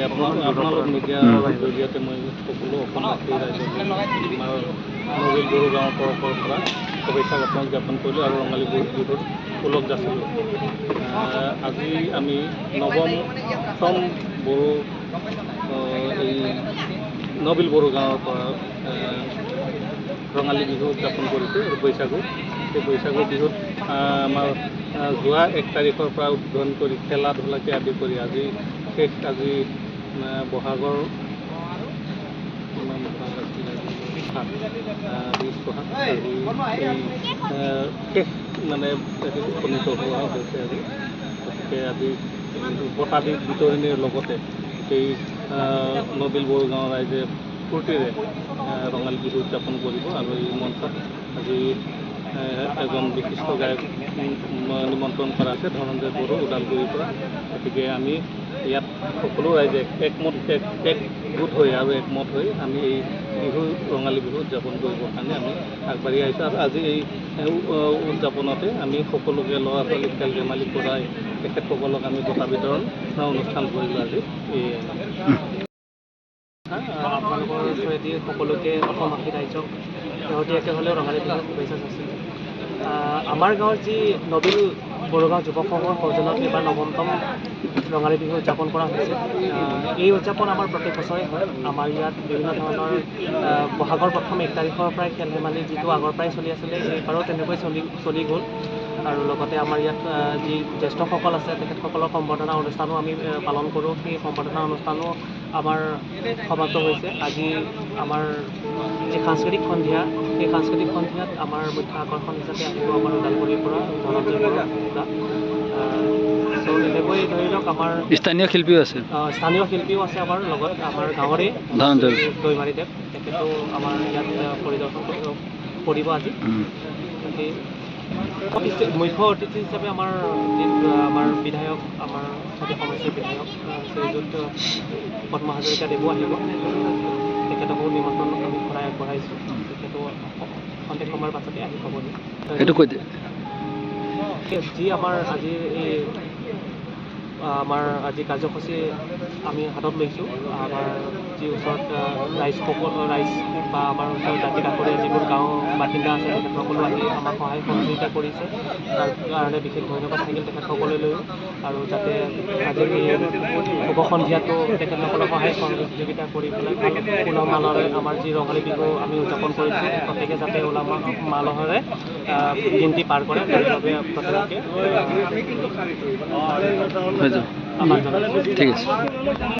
আপোনালোক মিডিয়াৰ জৰিয়তে মই সকলো অসমবাসী ৰাইজক আমাৰ নবিল বড়ো গাঁৱৰ তৰফৰ পৰা শুভেচ্ছা জ্ঞাপন কৰিলোঁ আৰু ৰঙালী বিহুৰ ওলগ যাচিলোঁ। আজি আমি নৱমতম বড়ো এই নবিল বড়ো গাঁৱৰ পৰা ৰঙালী বিহু উদযাপন কৰিছোঁ বৈশাগু। সেই বৈশাগু বিহুত আমাৰ যোৱা 1 তাৰিখৰ পৰা উদ্বোধন কৰি খেলা ধূলাকে আদি কৰি আজি শেষ। আজি বহাগৰ 20 বহাগ আজি শেষ মানে উপনীত হোৱা হৈছে আজি। গতিকে আজি বঁটা বিতৰণিৰ লগতে গোটেই নবিল বড়ো গাঁৱৰ ৰাইজে ফূৰ্তিৰে ৰঙালী বিহু উদযাপন কৰিব আৰু এই মঞ্চত আজি এজন বিশিষ্ট গায়ক নিমন্ত্ৰণ কৰা আছে, ধনঞ্জয় বড়ো ওদালগুৰিৰ পৰা। গতিকে আমি ইয়াত সকলো ৰাইজে একগোট হৈ আৰু একমত হৈ আমি এই বিহু ৰঙালী বিহু উদযাপন কৰিবৰ কাৰণে আমি আগবাঢ়ি আহিছোঁ। আৰু আজি এই উদযাপনতে আমি সকলোকে ল'ৰা ছোৱালী খেল ধেমালি কৰাই তেখেতসকলক আমি বঁটা বিতৰণ অনুষ্ঠান কৰিলোঁ আজি। আপোনালোকৰ ওচৰেদি সকলোকে অসমবাসী ৰাইজক শেহতীয়াকৈ হ'লেও ৰঙালী বিহুৰ শুভেচ্ছা যাচিলোঁ। আমাৰ গাঁৱৰ যি নবিল বড়ো গাঁও যুৱক সংঘৰ সৌজন্যত এইবাৰ 9মতম ৰঙালী বিহু উদযাপন কৰা হৈছে। এই উদযাপন আমাৰ প্ৰত্যেক বছৰে হয়। আমাৰ ইয়াত বিভিন্ন ধৰণৰ বহাগৰ প্ৰথম 1 তাৰিখৰ পৰাই খেল ধেমালি যিটো আগৰ পৰাই চলি আছিলে এইবাৰো তেনেকৈ চলি গ'ল। আৰু লগতে আমাৰ ইয়াত যি জ্যেষ্ঠসকল আছে তেখেতসকলৰ সম্বৰ্ধনা অনুষ্ঠানো আমি পালন কৰোঁ। সেই সম্বৰ্ধনা অনুষ্ঠানো আমাৰ সমাপ্ত হৈছে। আজি আমাৰ যি সাংস্কৃতিক সন্ধিয়া, সেই সাংস্কৃতিক সন্ধিয়াত আমাৰ মুখ্য আকৰ্ষণ হিচাপে আহিব আমাৰ ওদালগুৰিৰ পৰা ধনঞ্জয় বড়ো দা। এনেকৈ ধৰি লওক আমাৰ স্থানীয় শিল্পীও আছে আমাৰ লগত, আমাৰ গাঁৱৰে দৈমাৰীদেৱ, তেখেতেও আমাৰ ইয়াত পৰিদৰ্শন কৰিব আজি। মুখ্য অতিথি হিচাপে আমাৰ বিধায়ক, আমাৰ সদৌ সমষ্টিৰ বিধায়ক শ্ৰীযুত পদ্ম হাজৰিকা দেৱো আহিব। তেখেতকো নিমন্ত্ৰণ আমি সদায় আগবঢ়াইছোঁ। তেখেতো খন্তেক সময়ৰ পাছতে আহি পাবহি। যি আমাৰ আজি কাৰ্যসূচী আমি হাতত লৈছোঁ, আমাৰ যি ওচৰত ৰাইজ বা আমাৰ ওচৰত দাঁতি কাষৰীয়া যিবোৰ গাঁও বাসিন্দা আছে তেখেতসকলো আহি আমাক সহায় সহযোগিতা কৰিছে। তাৰ কাৰণে বিশেষ ধন্যবাদ থাকিল তেখেতসকললৈও। আৰু যাতে আজি এই শুভ সন্ধিয়াটো তেখেতসকলৰ সহায় সহযোগিতা কৰি পেলাই উলহ মালহেৰে আমাৰ যি ৰঙালী বিহু আমি উদযাপন কৰিছোঁ, প্ৰত্যেকে যাতে উলহ মালহেৰে দিনটি পাৰ কৰে তাৰ বাবে প্ৰত্যেকে আমাক জনাইছোঁ। ঠিক আছে।